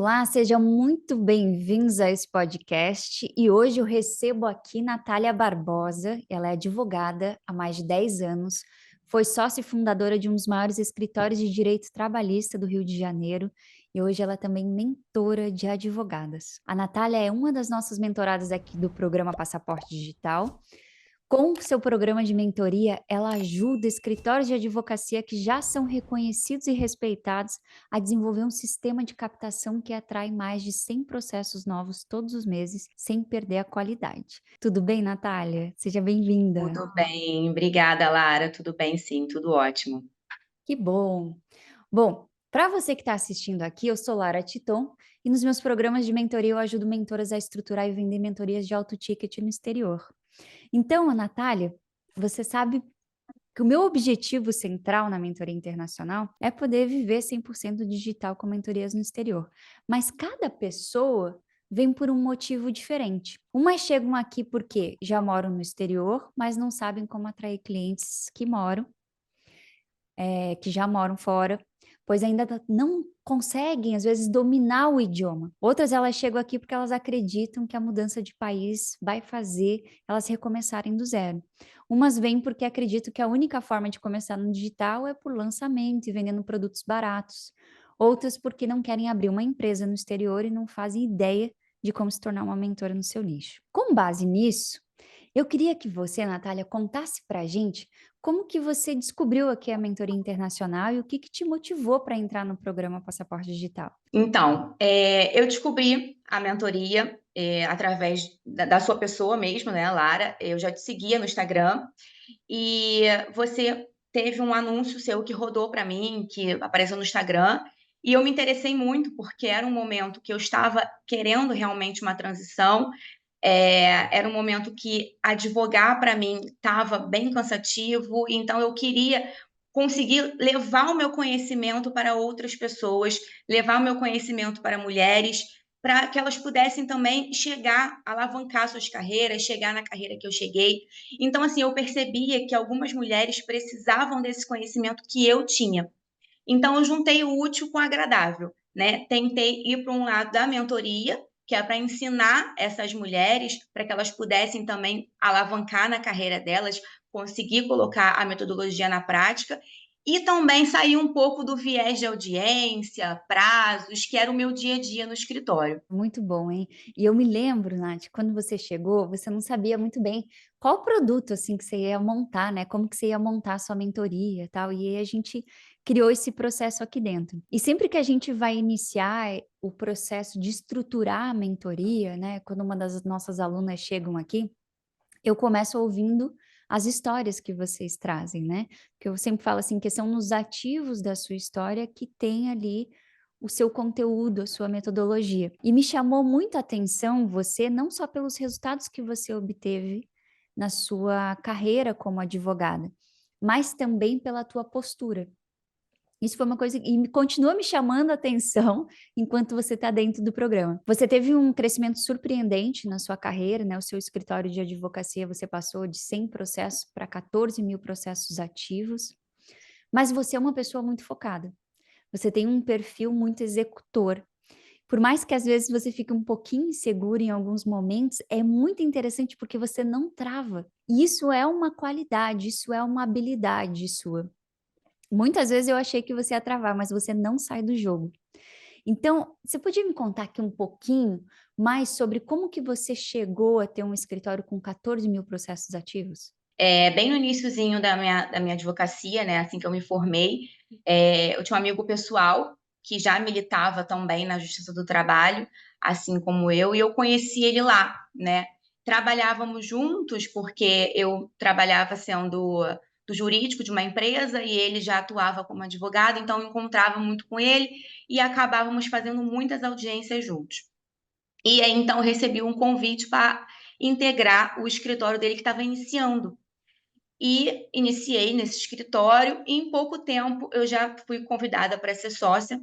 Olá, sejam muito bem-vindos a esse podcast e hoje eu recebo aqui Natália Barbosa. Ela é advogada há mais de 10 anos, foi sócia e fundadora de um dos maiores escritórios de direito trabalhista do Rio de Janeiro e hoje ela é também mentora de advogadas. A Natália é uma das nossas mentoradas aqui do programa Passaporte Digital. Com seu programa de mentoria, ela ajuda escritórios de advocacia que já são reconhecidos e respeitados a desenvolver um sistema de captação que atrai mais de 100 processos novos todos os meses, sem perder a qualidade. Tudo bem, Natália? Seja bem-vinda. Tudo bem, obrigada, Lara. Tudo bem, sim, tudo ótimo. Que bom. Bom, para você que está assistindo aqui, eu sou Lara Titon e nos meus programas de mentoria eu ajudo mentoras a estruturar e vender mentorias de alto ticket no exterior. Então, a Natália, você sabe que o meu objetivo central na mentoria internacional é poder viver 100% digital com mentorias no exterior. Mas cada pessoa vem por um motivo diferente. Umas chegam aqui porque já moram no exterior, mas não sabem como atrair clientes que moram, que já moram fora, pois ainda não conseguem, às vezes, dominar o idioma. Outras, elas chegam aqui porque elas acreditam que a mudança de país vai fazer elas recomeçarem do zero. Umas vêm porque acreditam que a única forma de começar no digital é por lançamento e vendendo produtos baratos. Outras porque não querem abrir uma empresa no exterior e não fazem ideia de como se tornar uma mentora no seu nicho. Com base nisso, eu queria que você, Natália, contasse para a gente como que você descobriu aqui a mentoria internacional e o que te motivou para entrar no programa Passaporte Digital? Então, eu descobri a mentoria através da sua pessoa mesmo, né, Lara? Eu já te seguia no Instagram e você teve um anúncio seu que rodou para mim, que apareceu no Instagram, e eu me interessei muito porque era um momento que eu estava querendo realmente uma transição. Era um momento que advogar para mim estava bem cansativo, então eu queria conseguir levar o meu conhecimento para outras pessoas, levar o meu conhecimento para mulheres, para que elas pudessem também chegar, alavancar suas carreiras, chegar na carreira que eu cheguei. Então, assim, eu percebia que algumas mulheres precisavam desse conhecimento que eu tinha. Então, eu juntei o útil com o agradável, né? Tentei ir para um lado da mentoria, que é para ensinar essas mulheres, para que elas pudessem também alavancar na carreira delas, conseguir colocar a metodologia na prática, e também sair um pouco do viés de audiência, prazos, que era o meu dia a dia no escritório. Muito bom, hein? E eu me lembro, Nath, quando você chegou, você não sabia muito bem qual produto assim que você ia montar, né? Como que você ia montar a sua mentoria e tal. E aí a gente criou esse processo aqui dentro. E sempre que a gente vai iniciar o processo de estruturar a mentoria, né? Quando uma das nossas alunas chegam aqui, eu começo ouvindo as histórias que vocês trazem, né? Porque eu sempre falo assim, que são nos ativos da sua história que tem ali o seu conteúdo, a sua metodologia. E me chamou muito a atenção você, não só pelos resultados que você obteve na sua carreira como advogada, mas também pela tua postura. Isso foi uma coisa e continua me chamando a atenção enquanto você está dentro do programa. Você teve um crescimento surpreendente na sua carreira, né? O seu escritório de advocacia, você passou de 100 processos para 14 mil processos ativos, mas você é uma pessoa muito focada. Você tem um perfil muito executor. Por mais que às vezes você fique um pouquinho inseguro em alguns momentos, é muito interessante porque você não trava. E isso é uma qualidade, isso é uma habilidade sua. Muitas vezes eu achei que você ia travar, mas você não sai do jogo. Então, você podia me contar aqui um pouquinho mais sobre como que você chegou a ter um escritório com 14 mil processos ativos? Bem no iniciozinho da minha advocacia, né, assim que eu me formei, eu tinha um amigo pessoal que já militava também na Justiça do Trabalho, assim como eu, e eu conheci ele lá, né. Trabalhávamos juntos, porque eu trabalhava sendo do jurídico de uma empresa e ele já atuava como advogado, então eu encontrava muito com ele e acabávamos fazendo muitas audiências juntos. E aí, então, eu recebi um convite para integrar o escritório dele que estava iniciando. E iniciei nesse escritório e em pouco tempo eu já fui convidada para ser sócia,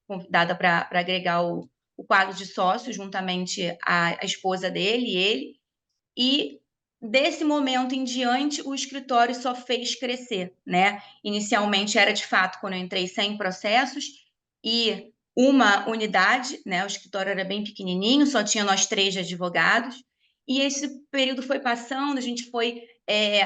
convidada para agregar o quadro de sócios juntamente à esposa dele e ele. E desse momento em diante o escritório só fez crescer, né. Inicialmente era de fato quando eu entrei 100 processos, e uma unidade, né? O escritório era bem pequenininho, só tinha nós três de advogados. E esse período foi passando, a gente foi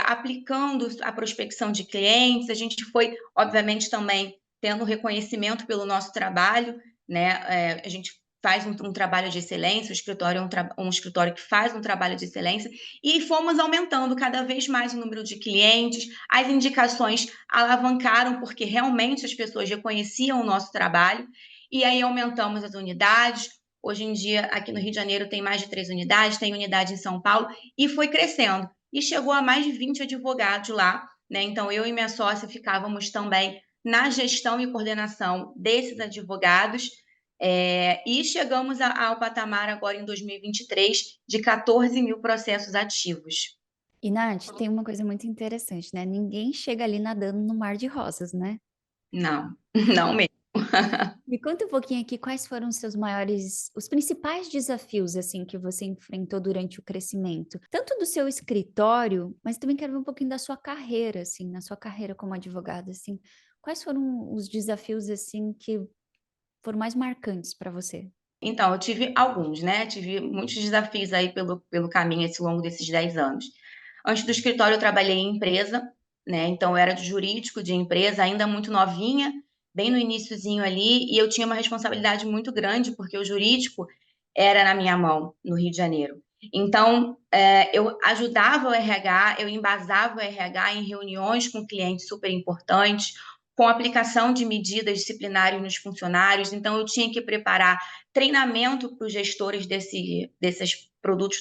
aplicando a prospecção de clientes, a gente foi, obviamente, também tendo reconhecimento pelo nosso trabalho, né? A gente faz um trabalho de excelência, o escritório é um escritório que faz um trabalho de excelência, e fomos aumentando cada vez mais o número de clientes, as indicações alavancaram, porque realmente as pessoas reconheciam o nosso trabalho, e aí aumentamos as unidades. Hoje em dia, aqui no Rio de Janeiro, tem mais de 3 unidades, tem unidade em São Paulo, e foi crescendo. E chegou a mais de 20 advogados lá, né? Então, eu e minha sócia ficávamos também na gestão e coordenação desses advogados, e chegamos ao patamar agora em 2023 de 14 mil processos ativos. E, Nath, tem uma coisa muito interessante, né? Ninguém chega ali nadando no mar de rosas, né? Não, não mesmo. Me conta um pouquinho aqui quais foram os seus maiores, os principais desafios assim que você enfrentou durante o crescimento, tanto do seu escritório, mas também quero ver um pouquinho da sua carreira, assim, na sua carreira como advogada, assim, quais foram os desafios assim que foram mais marcantes para você? Então, eu tive alguns, né? Tive muitos desafios aí pelo caminho, esse longo desses 10 anos. Antes do escritório, eu trabalhei em empresa, né? Então, eu era de jurídico de empresa, ainda muito novinha, bem no iniciozinho ali, e eu tinha uma responsabilidade muito grande, porque o jurídico era na minha mão, no Rio de Janeiro. Então, eu ajudava o RH, eu embasava o RH em reuniões com clientes super importantes, com aplicação de medidas disciplinares nos funcionários. Então, eu tinha que preparar treinamento para os gestores desses produtos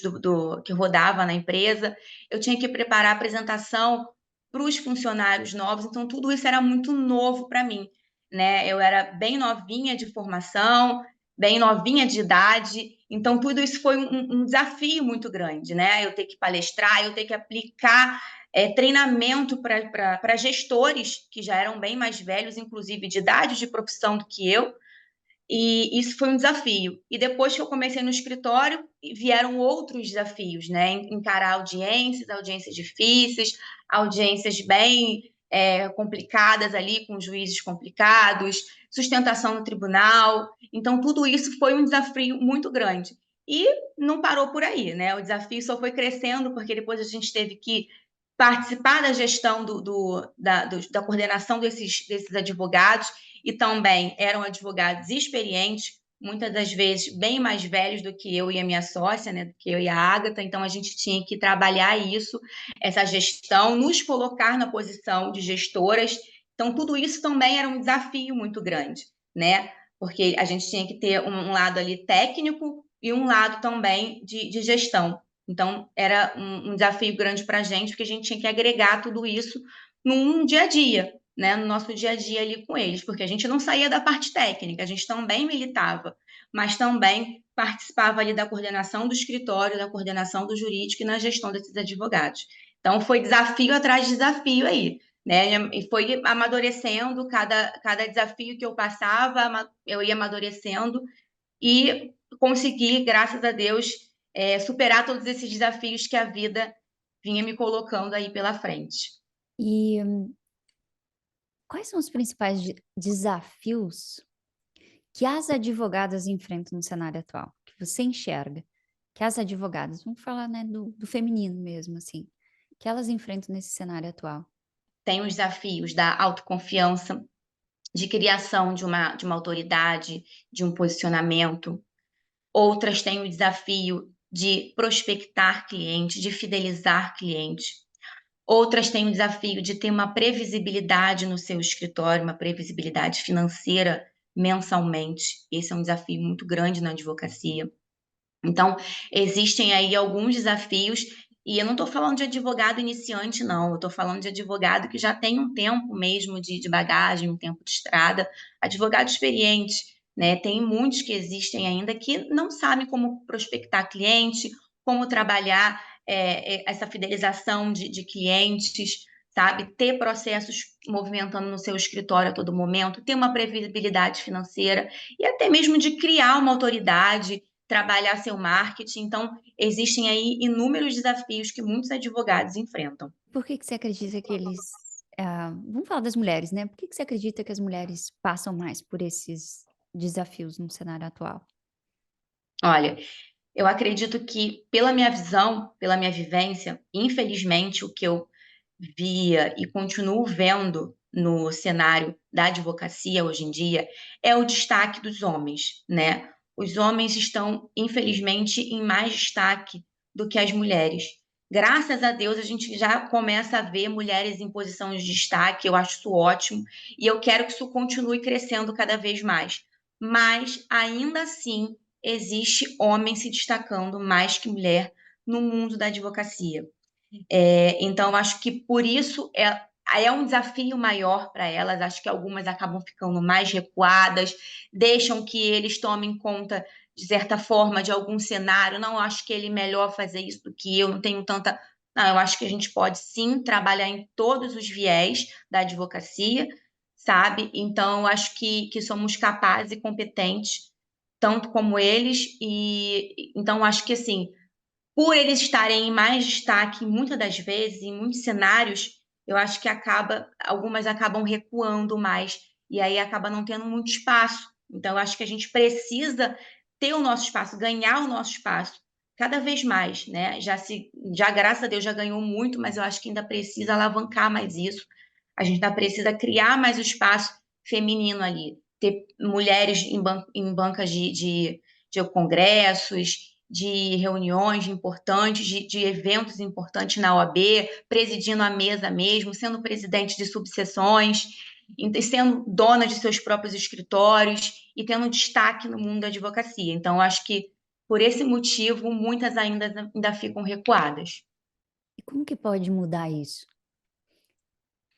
que rodava na empresa. Eu tinha que preparar apresentação para os funcionários novos. Então, tudo isso era muito novo para mim, né? Eu era bem novinha de formação, bem novinha de idade. Então, tudo isso foi um desafio muito grande, né? Eu ter que palestrar, eu ter que aplicar treinamento para gestores que já eram bem mais velhos, inclusive de idade de profissão do que eu, e isso foi um desafio. E depois que eu comecei no escritório, vieram outros desafios, né? Encarar audiências difíceis, audiências bem complicadas ali, com juízes complicados, sustentação no tribunal. Então, tudo isso foi um desafio muito grande. E não parou por aí, né? O desafio só foi crescendo, porque depois a gente teve que participar da gestão da coordenação desses advogados, e também eram advogados experientes, muitas das vezes bem mais velhos do que eu e a minha sócia, né, do que eu e a Ágata. Então a gente tinha que trabalhar isso, essa gestão, nos colocar na posição de gestoras. Então tudo isso também era um desafio muito grande, né? Porque a gente tinha que ter um lado ali técnico e um lado também de gestão. Então, era um desafio grande para a gente, porque a gente tinha que agregar tudo isso num dia a dia, né? No nosso dia a dia ali com eles, porque a gente não saía da parte técnica, a gente também militava, mas também participava ali da coordenação do escritório, da coordenação do jurídico e na gestão desses advogados. Então, foi desafio atrás de desafio aí, né? E foi amadurecendo, cada desafio que eu passava, eu ia amadurecendo e consegui, graças a Deus, superar todos esses desafios que a vida vinha me colocando aí pela frente. E quais são os principais desafios que as advogadas enfrentam no cenário atual, que você enxerga, que as advogadas, vamos falar, né, do feminino mesmo, assim, que elas enfrentam nesse cenário atual? Tem os desafios da autoconfiança, de criação de uma autoridade, de um posicionamento. Outras têm o desafio de prospectar clientes, de fidelizar clientes. Outras têm o desafio de ter uma previsibilidade no seu escritório, uma previsibilidade financeira mensalmente. Esse é um desafio muito grande na advocacia. Então, existem aí alguns desafios, e eu não estou falando de advogado iniciante, não. Eu estou falando de advogado que já tem um tempo mesmo de bagagem, um tempo de estrada, advogado experiente, né? Tem muitos que existem ainda que não sabem como prospectar cliente, como trabalhar essa fidelização de clientes, sabe? Ter processos movimentando no seu escritório a todo momento, ter uma previsibilidade financeira e até mesmo de criar uma autoridade, trabalhar seu marketing. Então, existem aí inúmeros desafios que muitos advogados enfrentam. Por que que você acredita que eles, vamos falar das mulheres, né? Por que que você acredita que as mulheres passam mais por esses desafios no cenário atual? Olha, eu acredito que pela minha visão, pela minha vivência, infelizmente o que eu via e continuo vendo no cenário da advocacia hoje em dia é o destaque dos homens, né. Os homens estão, infelizmente, em mais destaque do que as mulheres. Graças a Deus, a gente já começa a ver mulheres em posição de destaque, eu acho isso ótimo, e eu quero que isso continue crescendo cada vez mais. Mas, ainda assim, existe homem se destacando mais que mulher no mundo da advocacia. Então acho que por isso é um desafio maior para elas, acho que algumas acabam ficando mais recuadas, deixam que eles tomem conta, de certa forma, de algum cenário, não acho que ele melhor fazer isso do que eu, não tenho tanta não, eu acho que a gente pode sim trabalhar em todos os viés da advocacia, sabe, então acho que somos capazes e competentes, tanto como eles, então acho que assim, por eles estarem em mais destaque, muitas das vezes, em muitos cenários, eu acho que algumas acabam recuando mais, e aí acaba não tendo muito espaço. Então eu acho que a gente precisa ter o nosso espaço, ganhar o nosso espaço, cada vez mais, né. Já graças a Deus já ganhou muito, mas eu acho que ainda precisa alavancar mais isso. A gente ainda precisa criar mais o espaço feminino ali, ter mulheres em bancas de congressos, de reuniões importantes, de eventos importantes na OAB, presidindo a mesa mesmo, sendo presidente de subseções, sendo dona de seus próprios escritórios e tendo destaque no mundo da advocacia. Então, acho que por esse motivo, muitas ainda ficam recuadas. E como que pode mudar isso?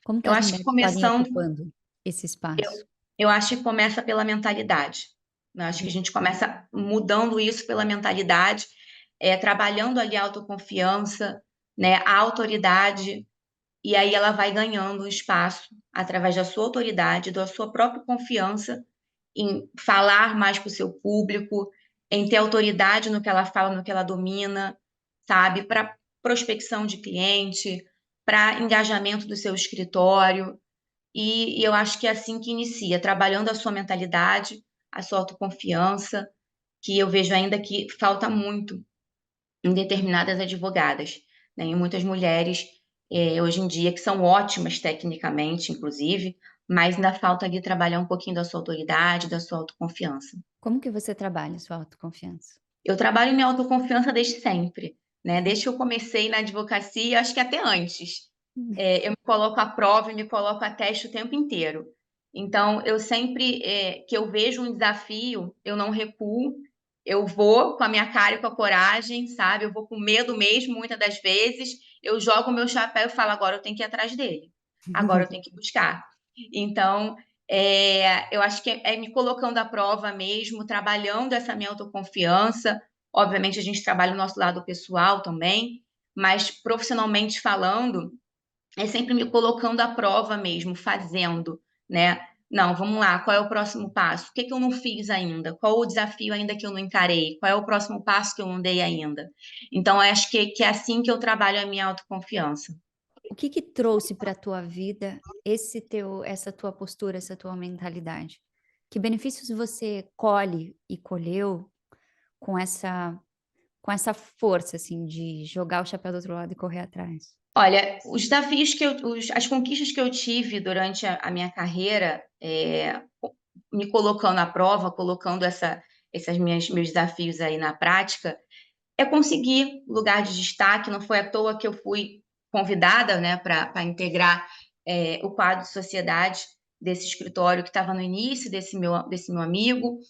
Como que Eu as acho que mulheres podem ir começando ocupando esse Eu espaço? eu acho que começa pela mentalidade. Eu acho que a gente começa mudando isso pela mentalidade, trabalhando ali a autoconfiança, né, a autoridade, e aí ela vai ganhando espaço através da sua autoridade, da sua própria confiança em falar mais para o seu público, em ter autoridade no que ela fala, no que ela domina, sabe, para prospecção de cliente, para engajamento do seu escritório. E eu acho que é assim que inicia, trabalhando a sua mentalidade, a sua autoconfiança, que eu vejo ainda que falta muito em determinadas advogadas, né, em muitas mulheres, hoje em dia que são ótimas tecnicamente, inclusive, mas ainda falta ali trabalhar um pouquinho da sua autoridade, da sua autoconfiança. Como que você trabalha a sua autoconfiança? Eu trabalho minha autoconfiança desde sempre, né, desde que eu comecei na advocacia, acho que até antes. Hum. Eu me coloco à prova e me coloco a teste o tempo inteiro. Então eu sempre, que eu vejo um desafio, eu não recuo, eu vou com a minha cara e com a coragem, sabe, eu vou com medo mesmo, muitas das vezes, eu jogo o meu chapéu e falo: "Agora eu tenho que ir atrás dele, agora eu tenho que buscar". Então, eu acho que é me colocando à prova mesmo, trabalhando essa minha autoconfiança. Obviamente a gente trabalha o nosso lado pessoal também, mas profissionalmente falando, é sempre me colocando à prova mesmo, fazendo, né. "Não, vamos lá, qual é o próximo passo? O que que eu não fiz ainda? Qual o desafio ainda que eu não encarei? Qual é o próximo passo que eu não dei ainda?". Então acho que é assim que eu trabalho a minha autoconfiança. O que que trouxe para a tua vida essa tua postura, essa tua mentalidade? Que benefícios você colhe e colheu com essa força, assim, de jogar o chapéu do outro lado e correr atrás? Olha, os desafios que eu os as conquistas que eu tive durante a minha carreira, me colocando à prova, colocando essas meus desafios aí na prática, é conseguir lugar de destaque, não foi à toa que eu fui convidada, né, para integrar, o quadro de sociedade desse escritório que estava no início desse meu amigo.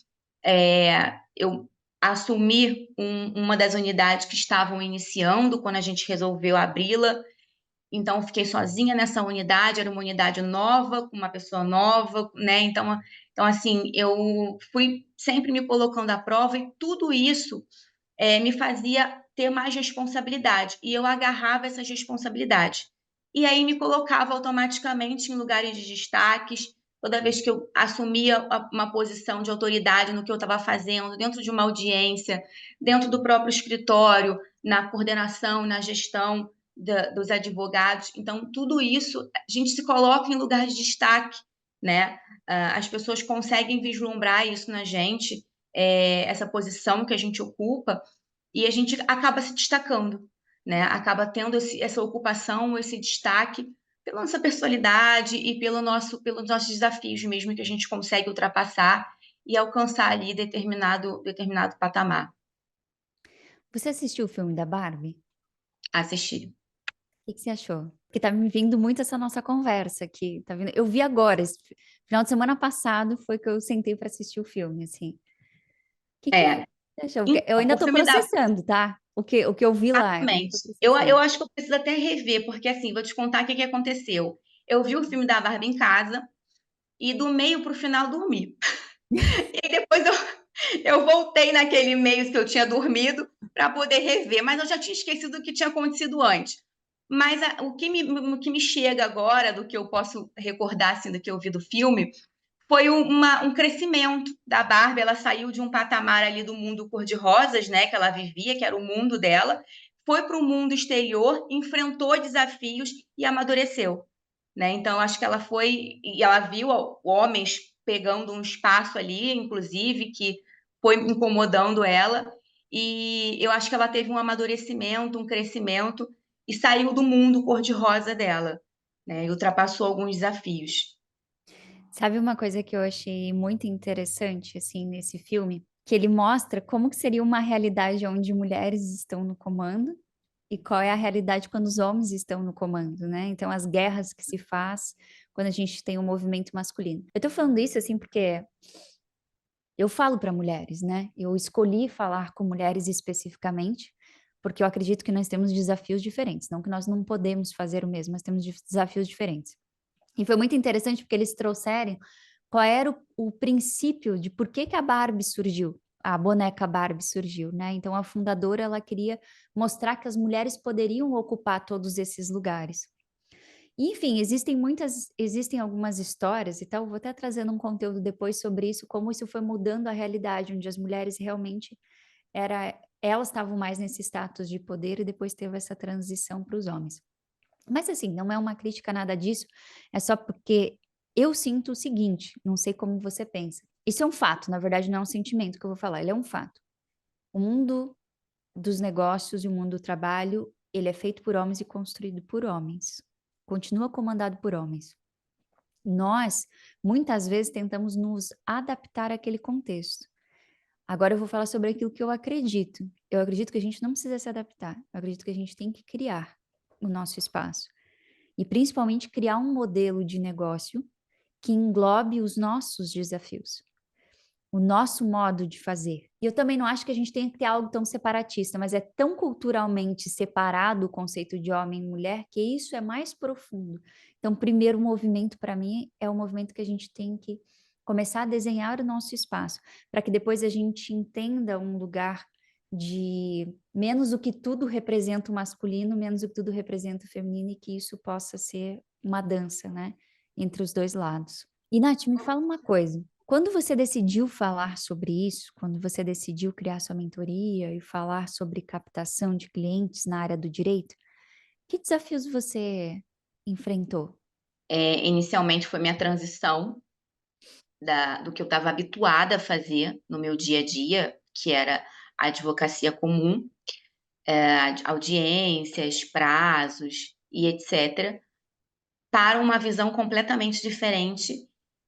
Eu assumi uma das unidades que estavam iniciando quando a gente resolveu abri-la, então fiquei sozinha nessa unidade, era uma unidade nova, com uma pessoa nova, né, então assim, eu fui sempre me colocando à prova e tudo isso me fazia ter mais responsabilidade, e eu agarrava essas responsabilidades. E aí me colocava automaticamente em lugares de destaques, toda vez que eu assumia uma posição de autoridade no que eu estava fazendo, dentro de uma audiência, dentro do próprio escritório, na coordenação, na gestão dos advogados. Então, tudo isso, a gente se coloca em lugar de destaque, né? As pessoas conseguem vislumbrar isso na gente, essa posição que a gente ocupa, e a gente acaba se destacando, né? Acaba tendo essa ocupação, esse destaque pela nossa personalidade e pelos nossos desafios mesmo que a gente consegue ultrapassar e alcançar ali determinado patamar. Você assistiu o filme da Barbie? Assistir. O que você achou? Porque tá me vindo muito essa nossa conversa aqui, tá vindo eu vi agora, esse final de semana passado foi que eu sentei para assistir o filme, assim. O que É, você achou? Porque eu então, ainda o tô filme da processando, tá? O que eu vi lá, eu ainda tô Exatamente. Eu processando. acho que eu preciso até rever, porque assim, vou te contar o que que aconteceu. Eu vi o filme da Barbie em casa e do meio para o final dormi. E depois eu voltei naquele meio que eu tinha dormido para poder rever, mas eu já tinha esquecido o que tinha acontecido antes. Mas o que me chega agora, do que eu posso recordar assim, do que eu vi do filme, foi um crescimento da Barbie. Ela saiu de um patamar ali do mundo cor-de-rosas, né, que ela vivia, que era o mundo dela, foi para o mundo exterior, enfrentou desafios e amadureceu, né? Então, acho que ela foi e ela viu homens pegando um espaço ali, inclusive, que foi incomodando ela, e eu acho que ela teve um amadurecimento, um crescimento e saiu do mundo cor-de-rosa dela, né? E ultrapassou alguns desafios. Sabe uma coisa que eu achei muito interessante, assim, nesse filme? Que ele mostra como que seria uma realidade onde mulheres estão no comando e qual é a realidade quando os homens estão no comando, né? Então, as guerras que se faz quando a gente tem um movimento masculino. Eu tô falando isso, assim, porque eu falo para mulheres, né? Eu escolhi falar com mulheres especificamente, porque eu acredito que nós temos desafios diferentes, não que nós não podemos fazer o mesmo, mas temos desafios diferentes. E foi muito interessante porque eles trouxeram qual era o princípio de por que que a Barbie surgiu, a boneca Barbie surgiu, né? Então a fundadora ela queria mostrar que as mulheres poderiam ocupar todos esses lugares. E, enfim, existem algumas histórias e tal. Vou até trazendo um conteúdo depois sobre isso, como isso foi mudando a realidade, onde as mulheres realmente elas estavam mais nesse status de poder e depois teve essa transição para os homens. Mas assim, não é uma crítica a nada disso, é só porque eu sinto o seguinte, não sei como você pensa. Isso é um fato, na verdade não é um sentimento que eu vou falar, ele é um fato. O mundo dos negócios e o mundo do trabalho, ele é feito por homens e construído por homens. Continua comandado por homens. Nós, muitas vezes, tentamos nos adaptar àquele contexto. Agora eu vou falar sobre aquilo que eu acredito. Eu acredito que a gente não precisa se adaptar. Eu acredito que a gente tem que criar o nosso espaço. E principalmente criar um modelo de negócio que englobe os nossos desafios, o nosso modo de fazer. E eu também não acho que a gente tenha que ter algo tão separatista, mas é tão culturalmente separado o conceito de homem e mulher que isso é mais profundo. Então, o primeiro movimento para mim é o movimento que a gente tem que começar a desenhar o nosso espaço, para que depois a gente entenda um lugar de menos o que tudo representa o masculino, menos o que tudo representa o feminino, e que isso possa ser uma dança, né, entre os dois lados. E, Nath, me fala uma coisa. Quando você decidiu falar sobre isso, quando você decidiu criar sua mentoria e falar sobre captação de clientes na área do direito, que desafios você enfrentou? Inicialmente foi minha transição do que eu estava habituada a fazer no meu dia a dia, que era a advocacia comum, audiências, prazos e etc., para uma visão completamente diferente,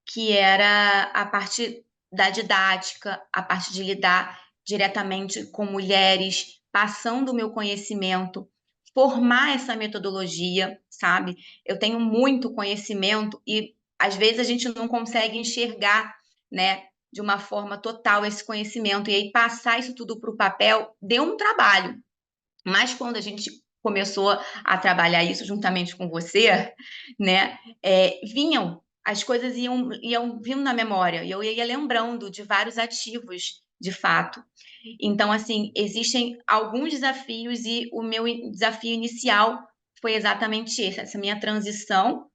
que era a parte da didática, a parte de lidar diretamente com mulheres, passando o meu conhecimento, formar essa metodologia, sabe? Eu tenho muito conhecimento e às vezes a gente não consegue enxergar, né, de uma forma total esse conhecimento, e aí passar isso tudo para o papel deu um trabalho. Mas quando a gente começou a trabalhar isso juntamente com você, né, as coisas iam vindo na memória, e eu ia lembrando de vários ativos, de fato. Então, assim, existem alguns desafios e o meu desafio inicial foi exatamente esse, essa minha transição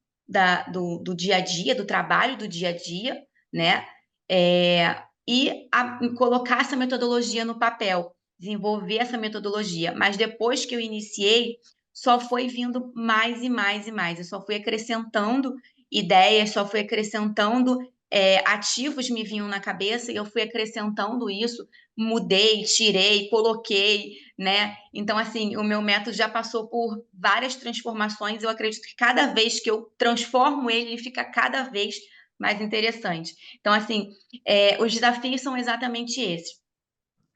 do dia a dia, do trabalho do dia a dia, né, colocar essa metodologia no papel, desenvolver essa metodologia. Mas depois que eu iniciei, só foi vindo mais e mais e mais. Eu só fui acrescentando ideias, só fui acrescentando, ativos me vinham na cabeça e eu fui acrescentando isso, mudei, tirei, coloquei, né? Então, assim, o meu método já passou por várias transformações. Eu acredito que cada vez que eu transformo ele, ele fica cada vez mais interessante. Então, assim, os desafios são exatamente esses,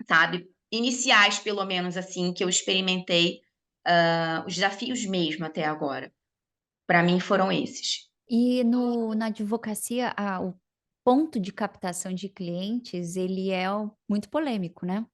sabe? Iniciais, pelo menos, assim, que eu experimentei, os desafios mesmo até agora, para mim foram esses. E na advocacia, o ponto de captação de clientes, ele é muito polêmico, né?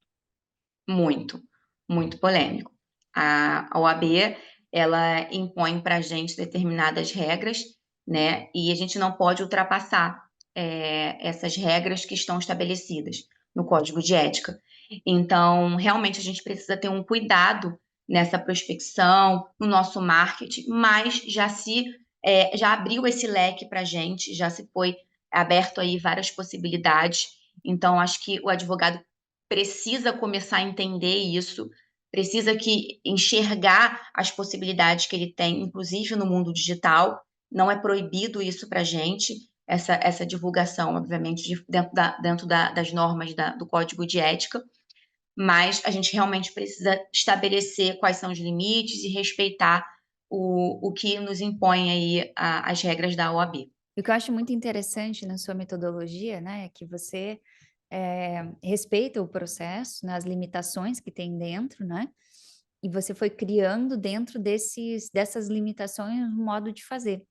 Muito, muito polêmico. A OAB, ela impõe para a gente determinadas regras, né? E a gente não pode ultrapassar essas regras que estão estabelecidas no Código de Ética. Então, realmente, a gente precisa ter um cuidado nessa prospecção, no nosso marketing, mas já abriu esse leque para a gente, já se foi aberto aí várias possibilidades. Então, acho que o advogado precisa começar a entender isso, precisa que enxergar as possibilidades que ele tem, inclusive no mundo digital. Não é proibido isso para a gente, essa divulgação, obviamente, das normas do Código de Ética, mas a gente realmente precisa estabelecer quais são os limites e respeitar o que nos impõe aí as regras da OAB. E o que eu acho muito interessante na sua metodologia, né, é que você respeita o processo, né, as limitações que tem dentro, né? E você foi criando dentro dessas limitações um modo de fazer.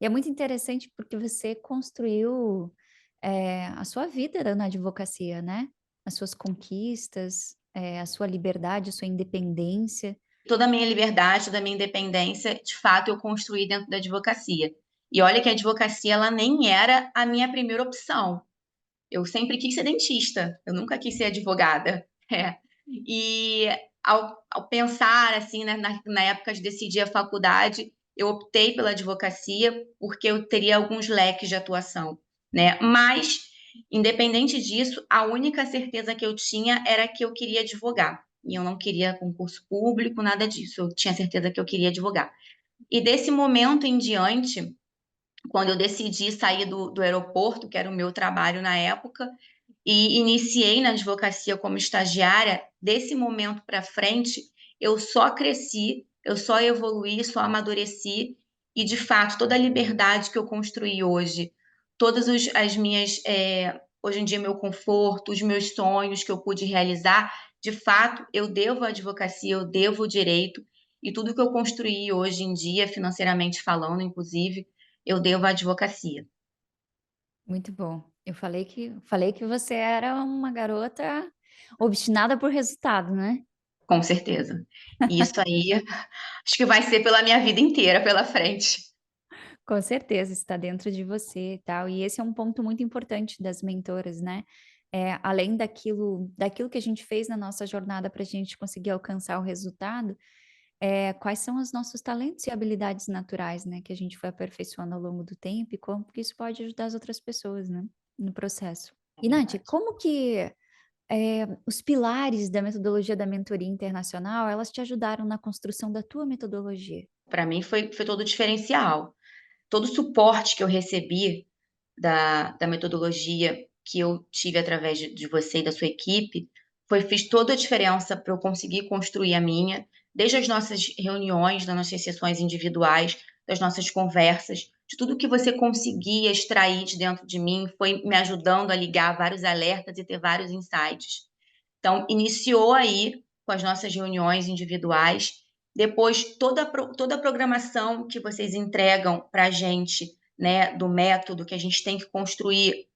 E é muito interessante porque você construiu a sua vida na advocacia, né? As suas conquistas, a sua liberdade, a sua independência. Toda a minha liberdade, toda a minha independência, de fato, eu construí dentro da advocacia. E olha que a advocacia, ela nem era a minha primeira opção. Eu sempre quis ser dentista, eu nunca quis ser advogada. É. E ao pensar, assim, né, na época de decidir a faculdade, eu optei pela advocacia porque eu teria alguns leques de atuação, né? Mas, independente disso, a única certeza que eu tinha era que eu queria advogar. E eu não queria concurso público, nada disso. Eu tinha certeza que eu queria advogar. E desse momento em diante, quando eu decidi sair do aeroporto, que era o meu trabalho na época, e iniciei na advocacia como estagiária, desse momento para frente, eu só cresci, eu só evoluí, só amadureci, e de fato, toda a liberdade que eu construí hoje, as minhas, hoje em dia, meu conforto, os meus sonhos que eu pude realizar, de fato, eu devo à advocacia, eu devo o direito, e tudo que eu construí hoje em dia, financeiramente falando, inclusive, eu devo à advocacia, Muito bom. Eu falei que você era uma garota obstinada por resultado, né? com certeza. E isso aí, acho que vai ser pela minha vida inteira pela frente. Com certeza, está dentro de você e tal. E esse é um ponto muito importante das mentoras, né? Além daquilo que a gente fez na nossa jornada para a gente conseguir alcançar o resultado, quais são os nossos talentos e habilidades naturais, né? Que a gente foi aperfeiçoando ao longo do tempo e como que isso pode ajudar as outras pessoas, né? No processo. É E, Nath, verdade. como que os pilares da metodologia da mentoria internacional, elas te ajudaram na construção da tua metodologia? Para mim foi todo o diferencial. Todo o suporte que eu recebi da metodologia que eu tive através de você e da sua equipe, fez toda a diferença para eu conseguir construir a minha, desde as nossas reuniões, das nossas sessões individuais, das nossas conversas, de tudo que você conseguia extrair de dentro de mim, foi me ajudando a ligar vários alertas e ter vários insights. Então, iniciou aí com as nossas reuniões individuais, depois toda a programação que vocês entregam para a gente, né, do método que a gente tem que construir,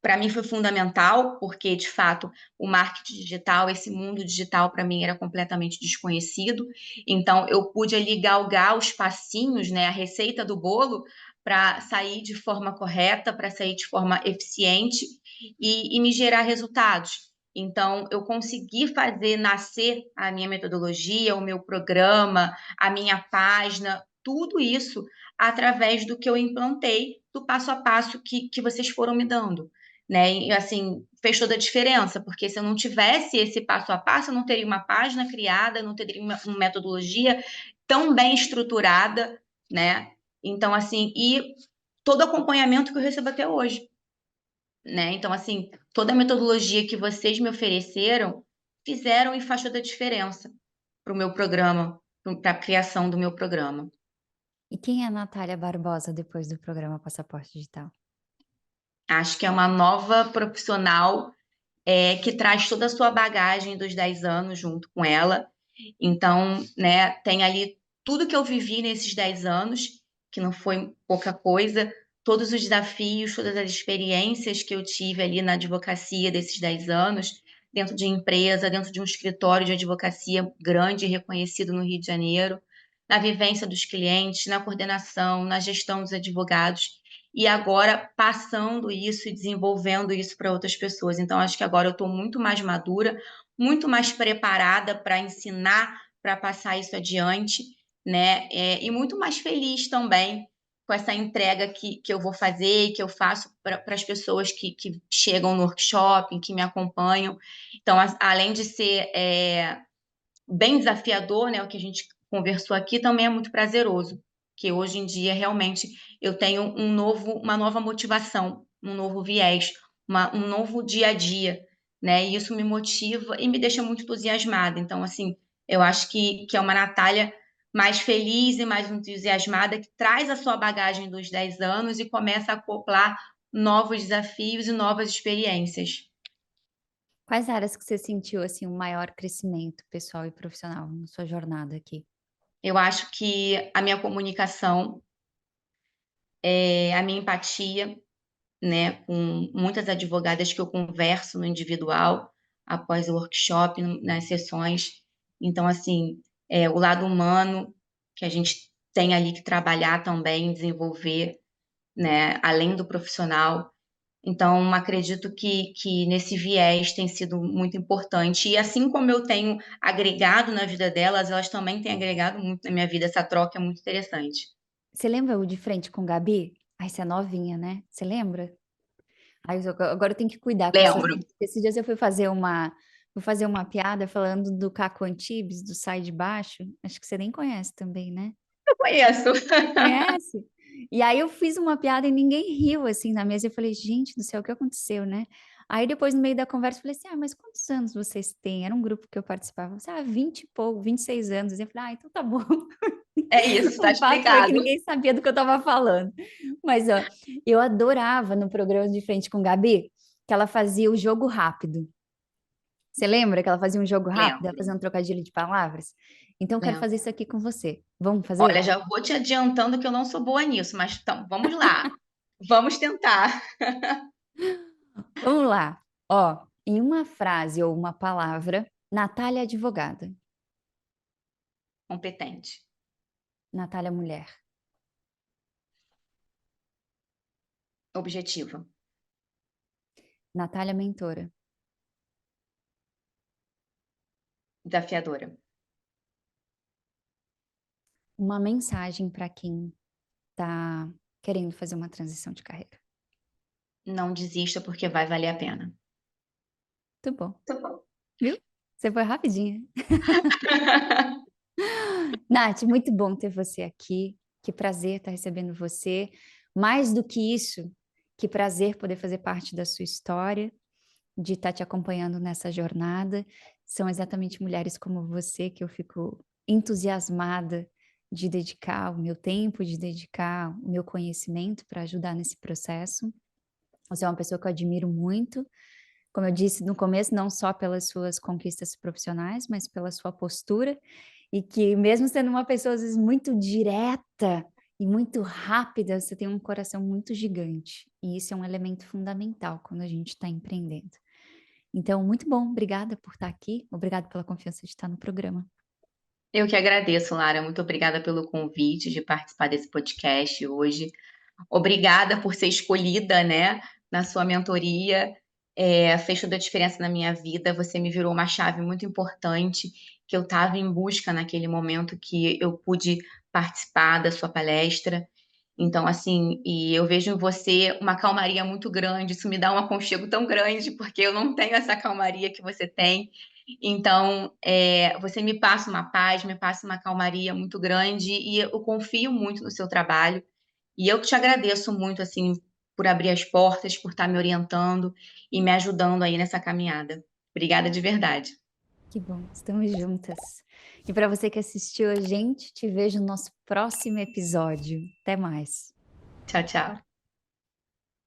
para mim foi fundamental, porque de fato o marketing digital, esse mundo digital para mim era completamente desconhecido. Então eu pude ali galgar os passinhos, né, a receita do bolo para sair de forma correta, para sair de forma eficiente e me gerar resultados. Então, eu consegui fazer nascer a minha metodologia, o meu programa, a minha página, tudo isso através do que eu implantei, do passo a passo que vocês foram me dando, né? E assim, fez toda a diferença, porque se eu não tivesse esse passo a passo, eu não teria uma página criada, não teria uma metodologia tão bem estruturada, né? Então, assim, e todo o acompanhamento que eu recebo até hoje, né? Então, assim, toda a metodologia que vocês me ofereceram fizeram e faz toda a diferença para o meu programa, para a criação do meu programa. E quem é a Natália Barbosa depois do programa Passaporte Digital? Acho que é uma nova profissional que traz toda a sua bagagem dos 10 anos junto com ela. Então, né, tem ali tudo que eu vivi nesses 10 anos, que não foi pouca coisa, todos os desafios, todas as experiências que eu tive ali na advocacia desses 10 anos, dentro de empresa, dentro de um escritório de advocacia grande e reconhecido no Rio de Janeiro, na vivência dos clientes, na coordenação, na gestão dos advogados, e agora passando isso e desenvolvendo isso para outras pessoas. Então, acho que agora eu estou muito mais madura, muito mais preparada para ensinar, para passar isso adiante, né? E muito mais feliz também com essa entrega que eu vou fazer e que eu faço para as pessoas que chegam no workshop, que me acompanham. Então, além de ser bem desafiador, né? O que a gente conversou aqui também é muito prazeroso, que hoje em dia realmente eu tenho uma nova motivação, um novo viés, um novo dia a dia, né? E isso me motiva e me deixa muito entusiasmada. Então, assim, eu acho que é uma Natália mais feliz e mais entusiasmada, que traz a sua bagagem dos 10 anos e começa a acoplar novos desafios e novas experiências. Quais áreas que você sentiu assim um maior crescimento pessoal e profissional na sua jornada aqui? Eu acho que a minha comunicação, a minha empatia, né, com muitas advogadas que eu converso no individual, após o workshop, nas sessões. Então, assim, o lado humano que a gente tem ali que trabalhar também, desenvolver, né, além do profissional. Então, acredito que nesse viés tem sido muito importante. E assim como eu tenho agregado na vida delas, elas também têm agregado muito na minha vida. Essa troca é muito interessante. Você lembra o De Frente com Gabi? Ai, você é novinha, né? Você lembra? Ai, agora eu tenho que cuidar com essas Lembro. coisas. Esses dias eu fui fazer uma piada falando do Caco Antibes, do Sai de Baixo. Acho que você nem conhece também, né? Eu conheço. Conhece? E aí eu fiz uma piada e ninguém riu assim na mesa. Eu falei, gente do céu, o que aconteceu, né? Aí depois, no meio da conversa, eu falei assim: ah, mas quantos anos vocês têm? Era um grupo que eu participava. Assim, 20 e pouco, 26 anos. Eu falei, ah, então tá bom. É isso, tá O fato foi que explicado. ninguém sabia do que eu tava falando. Mas, ó, eu adorava no programa de frente com Gabi que ela fazia o jogo rápido. Você lembra que ela fazia um jogo rápido? Ela Lembro, fazia um trocadilho de palavras? Então, eu quero lembro. fazer isso aqui com você. Vamos Olha, fazer? já vou te adiantando que eu não sou boa nisso, mas então, vamos lá. Vamos tentar. Vamos lá. Ó, em uma frase ou uma palavra, Natália advogada, Competente. Natália mulher, Objetiva. Natália mentora, Desafiadora. uma mensagem para quem tá querendo fazer uma transição de carreira. Não desista porque vai valer a pena. Muito bom, Tá bom. viu? Você foi rapidinha. Nath, muito bom ter você aqui. Que prazer estar recebendo você. Mais do que isso, que prazer poder fazer parte da sua história, de estar te acompanhando nessa jornada. São exatamente mulheres como você que eu fico entusiasmada de dedicar o meu tempo, de dedicar o meu conhecimento para ajudar nesse processo. Você é uma pessoa que eu admiro muito, como eu disse no começo, não só pelas suas conquistas profissionais, mas pela sua postura, e que mesmo sendo uma pessoa às vezes muito direta e muito rápida, você tem um coração muito gigante, e isso é um elemento fundamental quando a gente está empreendendo. Então, muito bom, obrigada por estar aqui, obrigada pela confiança de estar no programa. Eu que agradeço, Lara. Muito obrigada pelo convite de participar desse podcast hoje. Obrigada por ser escolhida, né, na sua mentoria. Fez toda a diferença na minha vida. Você me virou uma chave muito importante que eu estava em busca naquele momento que eu pude participar da sua palestra. Então, assim, e eu vejo em você uma calmaria muito grande. Isso me dá um aconchego tão grande, porque eu não tenho essa calmaria que você tem. Então, você me passa uma paz, me passa uma calmaria muito grande e eu confio muito no seu trabalho. E eu que te agradeço muito, assim, por abrir as portas, por estar me orientando e me ajudando aí nessa caminhada. Obrigada de verdade. Que bom, estamos juntas. E para você que assistiu a gente, te vejo no nosso próximo episódio. Até mais. Tchau, tchau.